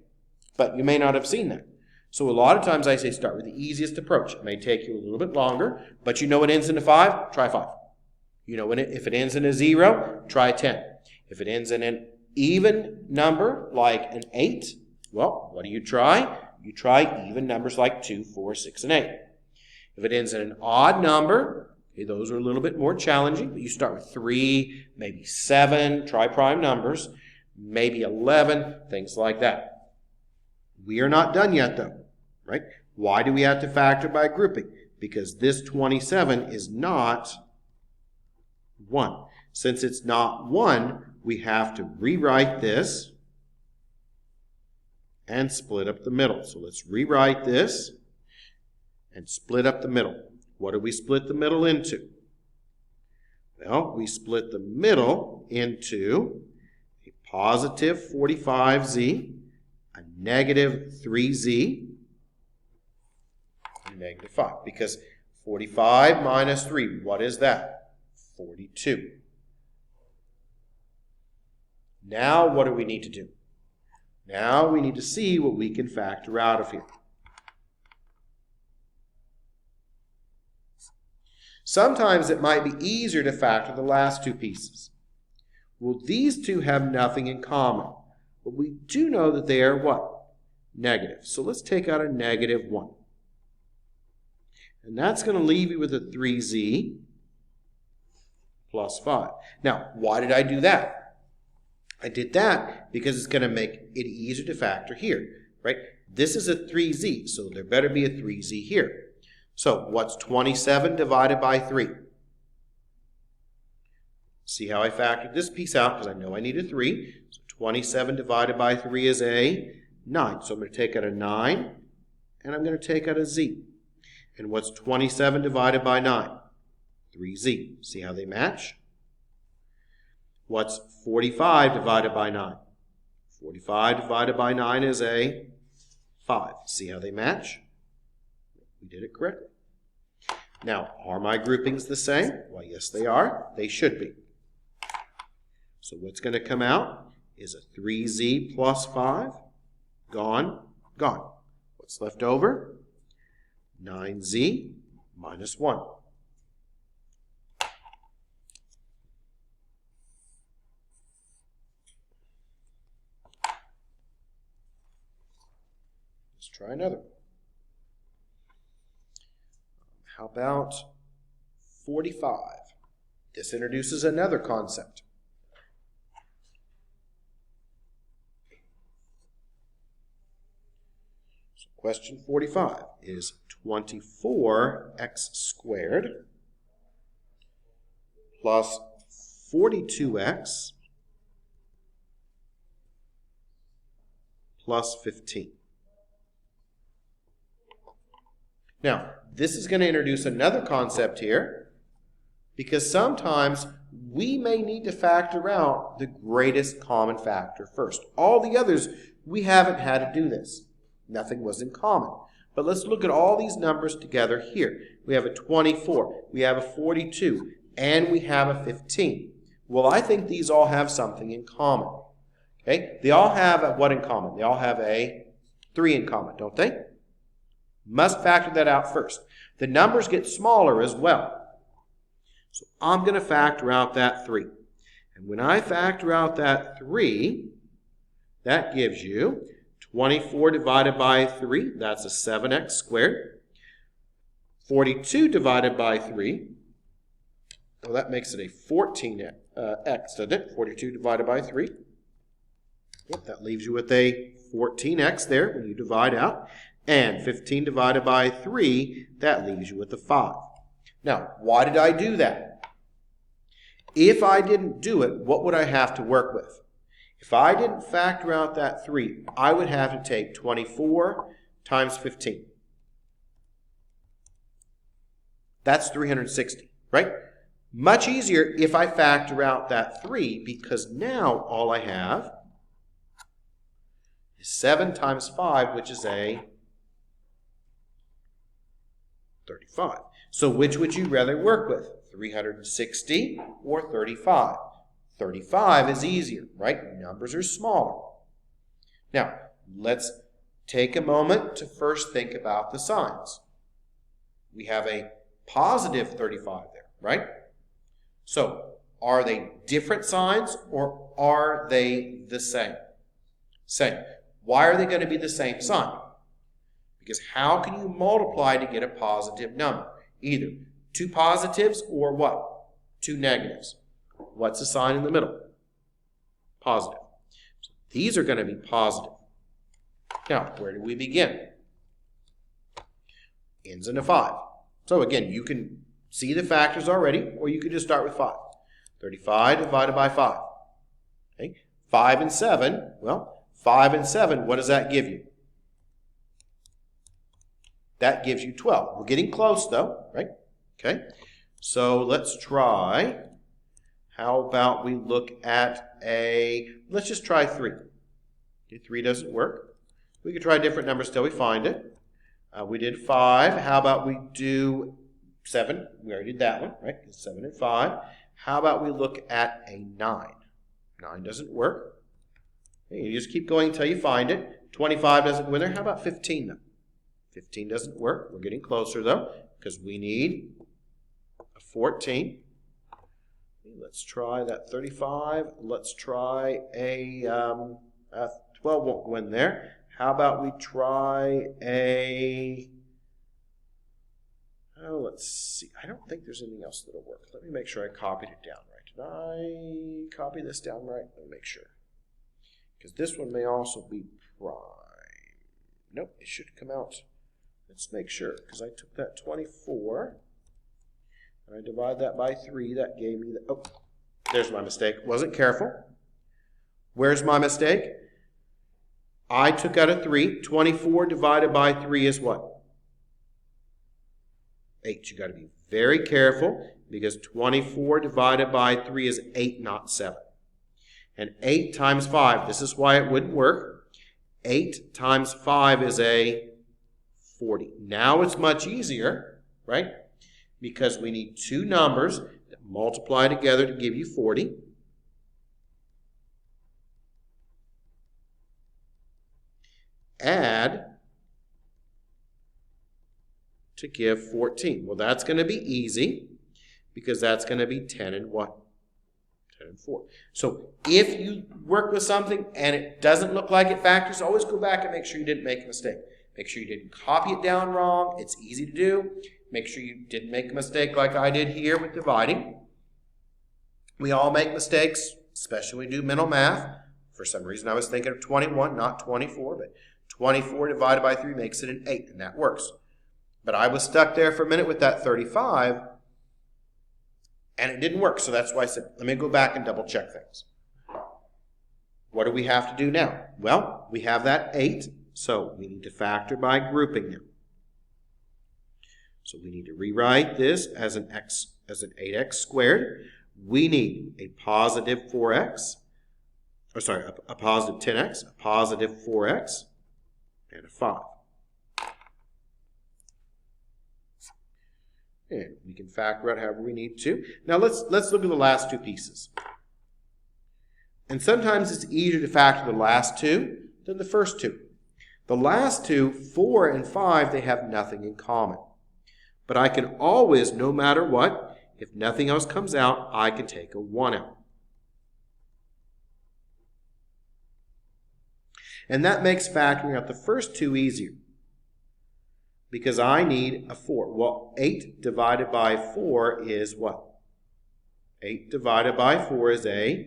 but you may not have seen that. So a lot of times I say start with the easiest approach. It may take you a little bit longer, but you know it ends in a 5, try 5. You know if it ends in a 0, try 10. If it ends in an even number like an 8, well, what do you try? You try even numbers like 2, 4, 6, and 8. If it ends in an odd number, okay, those are a little bit more challenging, but you start with 3, maybe 7, try prime numbers, maybe 11, things like that. We are not done yet, though, right? Why do we have to factor by grouping? Because this 27 is not 1. Since it's not 1, we have to rewrite this and split up the middle. So let's rewrite this and split up the middle. What do we split the middle into? Well, we split the middle into a positive 45z, a negative 3z, and negative 5. Because 45 minus 3, what is that? 42. Now what do we need to do? Now we need to see what we can factor out of here. Sometimes it might be easier to factor the last two pieces. Well, these two have nothing in common, but we do know that they are what? Negative. So let's take out a negative 1. And that's going to leave you with a 3z plus 5. Now, why did I do that? I did that because it's going to make it easier to factor here, right? This is a 3z, so there better be a 3z here. So what's 27 divided by 3? See how I factored this piece out because I know I need a 3. So 27 divided by 3 is a 9. So I'm going to take out a 9, and I'm going to take out a z. And what's 27 divided by 9? 3z. See how they match? What's 45 divided by 9? 45 divided by 9 is a 5. See how they match? We did it correctly. Now, are my groupings the same? Well, yes, they are. They should be. So what's going to come out is a 3z plus 5. Gone, gone. What's left over? 9z minus 1. Let's try another. How about 45? This introduces another concept. So question 45 is 24x squared plus 42x plus 15. Now, this is going to introduce another concept here because sometimes we may need to factor out the greatest common factor first. All the others, we haven't had to do this. Nothing was in common. But let's look at all these numbers together here. We have a 24, we have a 42, and we have a 15. Well, I think these all have something in common. Okay? They all have what in common? They all have a 3 in common, don't they? Must factor that out first. The numbers get smaller as well. So I'm going to factor out that 3. And when I factor out that 3, that gives you 24 divided by 3. That's a 7x squared. 42 divided by 3. Well, that makes it a 14x, doesn't it? 42 divided by 3. Yep, that leaves you with a 14x there when you divide out. And 15 divided by 3, that leaves you with a 5. Now, why did I do that? If I didn't do it, what would I have to work with? If I didn't factor out that 3, I would have to take 24 times 15. That's 360, right? Much easier if I factor out that 3, because now all I have is 7 times 5, which is a 35. So which would you rather work with, 360 or 35? 35 is easier, right? Numbers are smaller. Now, let's take a moment to first think about the signs. We have a positive 35 there, right? So, are they different signs or are they the same? Same. Why are they going to be the same sign? Because how can you multiply to get a positive number? Either 2 positives or what? 2 negatives. What's the sign in the middle? Positive. So these are going to be positive. Now, where do we begin? Ends in a 5. So again, you can see the factors already, or you could just start with 5. 35 divided by 5. Okay? 5 and 7, well, 5 and 7, what does that give you? That gives you 12. We're getting close though, right? Okay, so let's try. How about we look at let's just try 3. Okay, 3 doesn't work. We could try different numbers till we find it. We did 5. How about we do 7? We already did that one, right? 7 and 5. How about we look at a 9? 9 doesn't work. Okay, you just keep going until you find it. 25 doesn't win there. How about 15 then? 15 doesn't work. We're getting closer though, because we need a 14. Let's try that 35. Let's try a 12 won't go in there. How about we try let's see. I don't think there's anything else that'll work. Let me make sure I copied it down right. Did I copy this down right? Let me make sure. Because this one may also be prime. Nope, it should come out. Let's make sure, because I took that 24, and I divide that by 3. That gave me the, oh, there's my mistake. Wasn't careful. Where's my mistake? I took out a 3. 24 divided by 3 is what? 8. You got to be very careful, because 24 divided by 3 is 8, not 7. And 8 times 5, this is why it wouldn't work. 8 times 5 is a 40. Now it's much easier, right? Because we need 2 numbers that multiply together to give you 40. Add to give 14. Well, that's going to be easy, because that's going to be 10 and what? 10 and 4. So if you work with something and it doesn't look like it factors, always go back and make sure you didn't make a mistake. Make sure you didn't copy it down wrong. It's easy to do. Make sure you didn't make a mistake like I did here with dividing. We all make mistakes, especially when we do mental math. For some reason, I was thinking of 21, not 24, but 24 divided by 3 makes it an 8, and that works. But I was stuck there for a minute with that 35, and it didn't work. So that's why I said, let me go back and double check things. What do we have to do now? Well, we have that 8. So we need to factor by grouping them. So we need to rewrite this as an 8x squared. We need a positive 4x, or sorry, a positive 10x, a positive 4x, and a 5. And we can factor out however we need to. Now let's look at the last 2 pieces. And sometimes it's easier to factor the last 2 than the first 2. The last 2, 4 and 5, they have nothing in common. But I can always, no matter what, if nothing else comes out, I can take a 1 out. And that makes factoring out the first 2 easier, because I need a 4. Well, 8 divided by 4 is what? 8 divided by 4 is a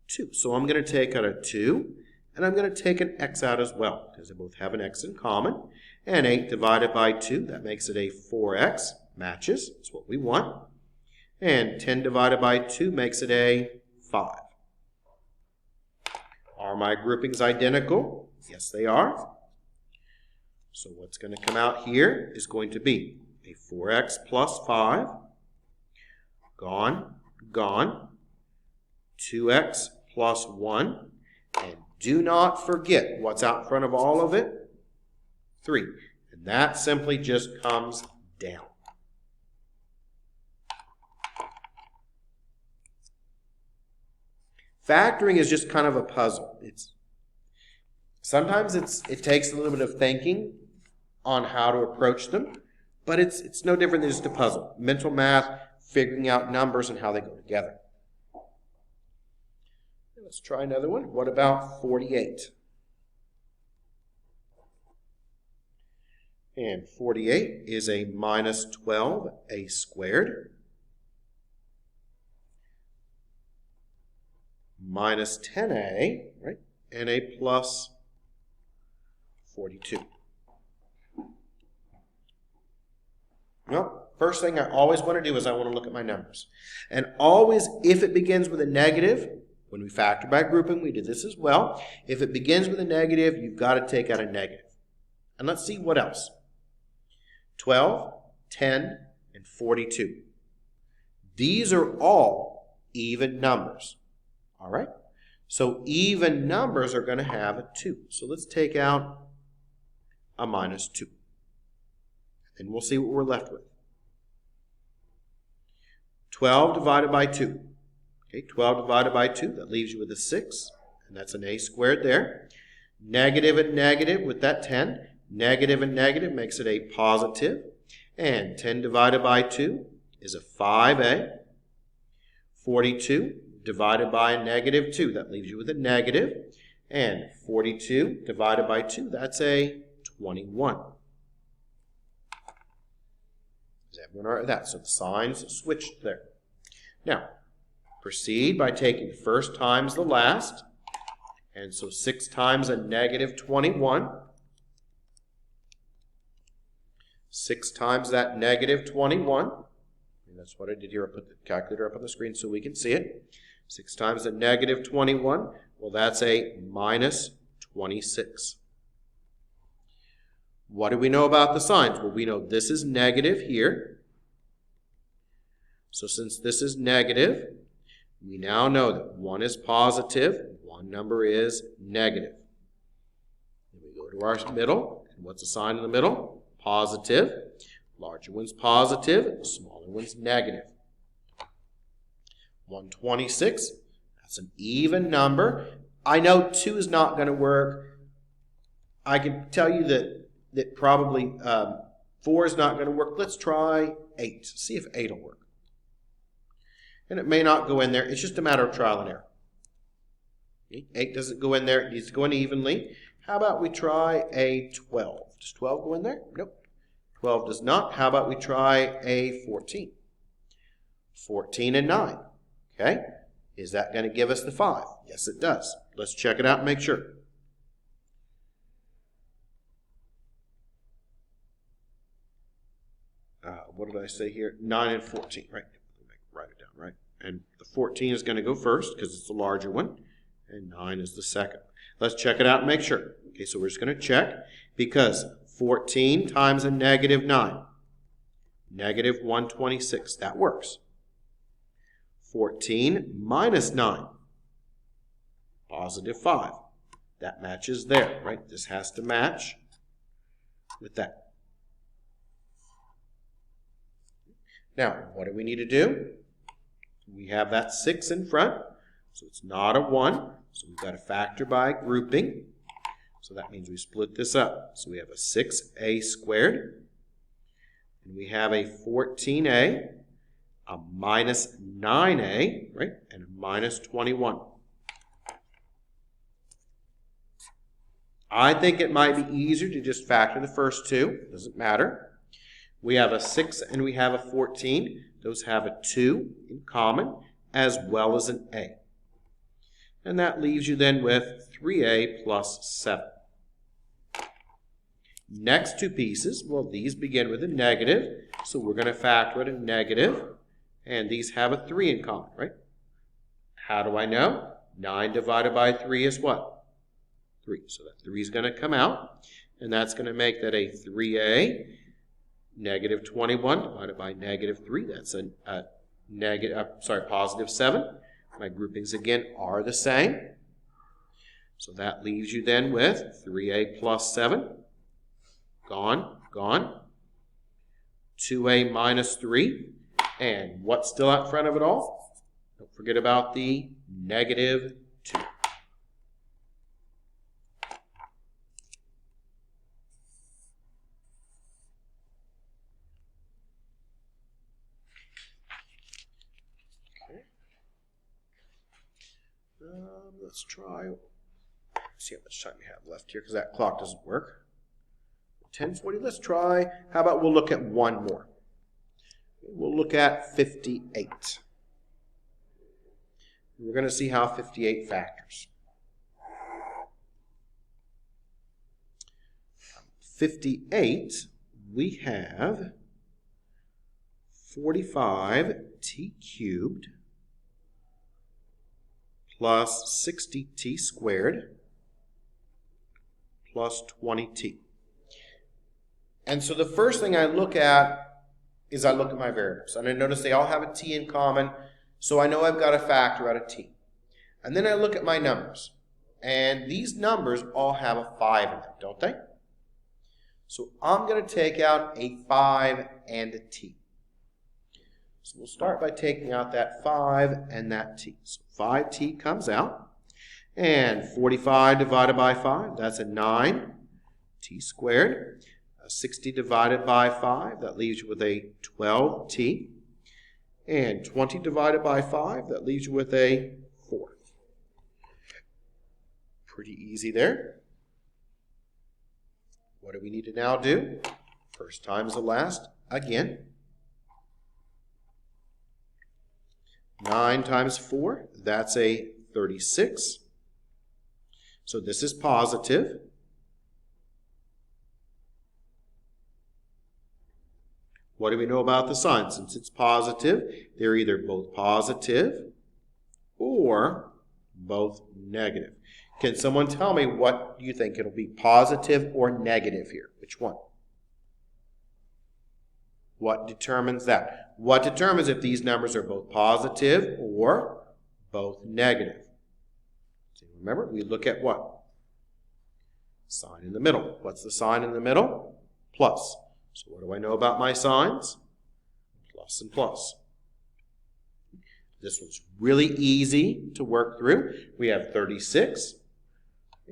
2. So I'm going to take out a 2. And I'm going to take an x out as well, because they both have an x in common. And 8 divided by 2, that makes it a 4x. Matches. That's what we want. And 10 divided by 2 makes it a 5. Are my groupings identical? Yes, they are. So what's going to come out here is going to be a 4x plus 5, gone, gone, 2x plus 1, and do not forget what's out in front of all of it, 3. And that simply just comes down. Factoring is just kind of a puzzle. Sometimes it takes a little bit of thinking on how to approach them, but it's no different than just a puzzle. Mental math, figuring out numbers and how they go together. Let's try another one. What about 48? And 48 is a minus 12a squared minus 10a, right, and a plus 42. Well, first thing I always want to do is I want to look at my numbers. And always, if it begins with a negative, when we factor by grouping, we did this as well. If it begins with a negative, you've got to take out a negative. And let's see what else. 12, 10, and 42. These are all even numbers. All right? So even numbers are going to have a 2. So let's take out a minus 2. And we'll see what we're left with. 12 divided by 2. Okay, 12 divided by 2, that leaves you with a 6, and that's an a squared there. Negative and negative with that 10. Negative and negative makes it a positive. And 10 divided by 2 is a 5a. 42 divided by a negative 2, that leaves you with a negative. And 42 divided by 2, that's a 21. Is everyone all right with that? So the signs switched there. Now, proceed by taking first times the last. And so 6 times a negative 21. 6 times that negative 21. And that's what I did here. I put the calculator up on the screen so we can see it. 6 times a negative 21. Well, that's a minus 26. What do we know about the signs? Well, we know this is negative here. So since this is negative, we now know that one is positive, one number is negative. Then we go to our middle, and what's the sign in the middle? Positive. Larger one's positive, smaller one's negative. 126, that's an even number. I know 2 is not going to work. I can tell you that probably 4 is not going to work. Let's try 8. See if 8 will work. And it may not go in there. It's just a matter of trial and error. 8 doesn't go in there. It needs to go in evenly. How about we try a 12? Does 12 go in there? Nope. 12 does not. How about we try a 14? 14 and 9. Okay. Is that going to give us the 5? Yes, it does. Let's check it out and make sure. What did I say here? 9 and 14, right? Write it down, right? And the 14 is going to go first because it's the larger one, and 9 is the second. Let's check it out and make sure. Okay, so we're just going to check because 14 times a negative 9, negative 126, that works. 14 minus 9, positive 5. That matches there, right? This has to match with that. Now, what do we need to do? We have that 6 in front, so it's not a 1. So we've got to factor by grouping. So that means we split this up. So we have a 6a squared, and we have a 14a, a minus 9a, right, and a minus 21. I think it might be easier to just factor the first two. Doesn't matter. We have a 6 and we have a 14. Those have a 2 in common as well as an a. And that leaves you then with 3a plus 7. Next two pieces, well, these begin with a negative, so we're going to factor it a negative, and these have a 3 in common, right? How do I know? 9 divided by 3 is what? 3. So that 3 is going to come out, and that's going to make that a 3a. negative 21 divided by negative 3. That's a positive 7. My groupings again are the same. So that leaves you then with 3a plus 7. Gone, gone. 2a minus 3. And what's still out front of it all? Don't forget about the negative 2. Let's try, see how much time we have left here because that clock doesn't work. 10:40, let's try, how about we'll look at one more. We'll look at 58. We're going to see how 58 factors. 58, we have 45t cubed plus 60t squared plus 20t. And so the first thing I look at is I look at my variables. And I notice they all have a t in common, so I know I've got to factor out a t. And then I look at my numbers. And these numbers all have a 5 in them, don't they? So I'm going to take out a 5 and a t. So we'll start by taking out that 5 and that t. So 5t comes out. And 45 divided by 5, that's a 9. T squared. 60 divided by 5, that leaves you with a 12t. And 20 divided by 5, that leaves you with a 4. Pretty easy there. What do we need to now do? First time is the last again. 9 times 4, that's a 36. So this is positive. What do we know about the sign? Since it's positive, they're either both positive or both negative. Can someone tell me what you think it'll be, positive or negative here? Which one? What determines that? What determines if these numbers are both positive or both negative? So remember, we look at what? Sign in the middle. What's the sign in the middle? Plus. So what do I know about my signs? Plus and plus. This one's really easy to work through. We have 36.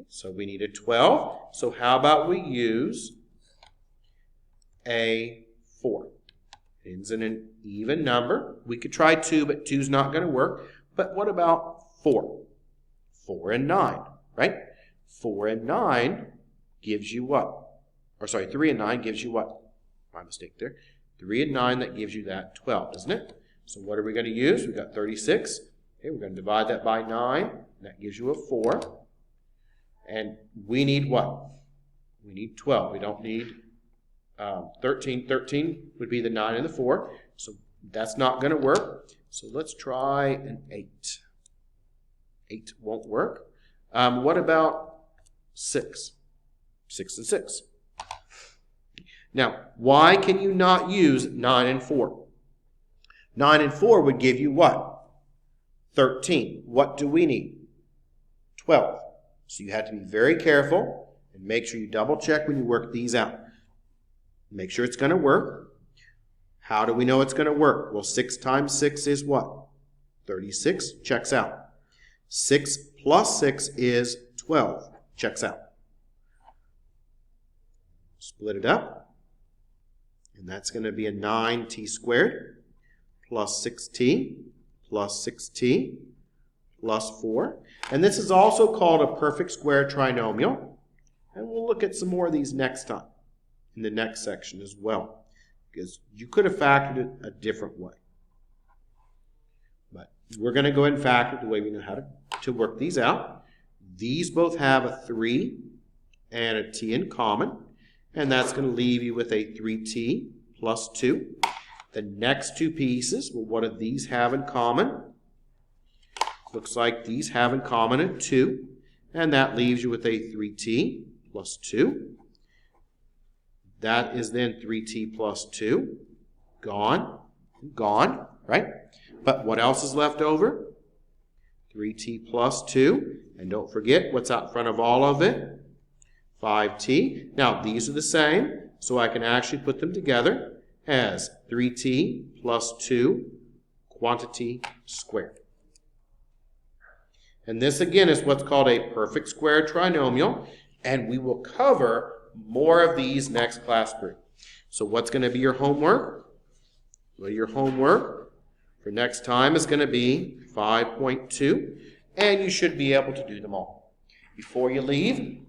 So we need a 12. So how about we use a 4? It ends in an even number. We could try 2, but 2's not going to work. But what about 4? 4 and 9, right? 4 and 9 gives you what? Or sorry, 3 and 9 gives you what? My mistake there. 3 and 9, that gives you that 12, doesn't it? So what are we going to use? We've got 36. Okay, we're going to divide that by 9. And that gives you a 4. And we need what? We need 12. We don't need 13. 13 would be the 9 and the 4. So that's not going to work. So let's try an 8. 8 won't work. What about 6? 6 and 6. Now, why can you not use 9 and 4? 9 and 4 would give you what? 13. What do we need? 12. So you have to be very careful and make sure you double check when you work these out. Make sure it's going to work. How do we know it's going to work? Well, 6 times 6 is what? 36. Checks out. 6 plus 6 is 12. Checks out. Split it up. And that's going to be a 9t squared plus 6t plus 6t plus 4. And this is also called a perfect square trinomial. And we'll look at some more of these next time in the next section as well. Because you could have factored it a different way. But we're going to go ahead and factor the way we know how to work these out. These both have a 3 and a t in common. And that's going to leave you with a 3t plus 2. The next two pieces, well, what do these have in common? Looks like these have in common a 2. And that leaves you with a 3t plus 2. That is then 3t plus 2. Gone. Gone, right? But what else is left over? 3t plus 2. And don't forget what's out front of all of it. 5t. Now, these are the same, so I can actually put them together as 3t plus 2 quantity squared. And this, again, is what's called a perfect square trinomial, and we will cover more of these next class group. So what's going to be your homework? Well, your homework for next time is going to be 5.2, and you should be able to do them all. Before you leave,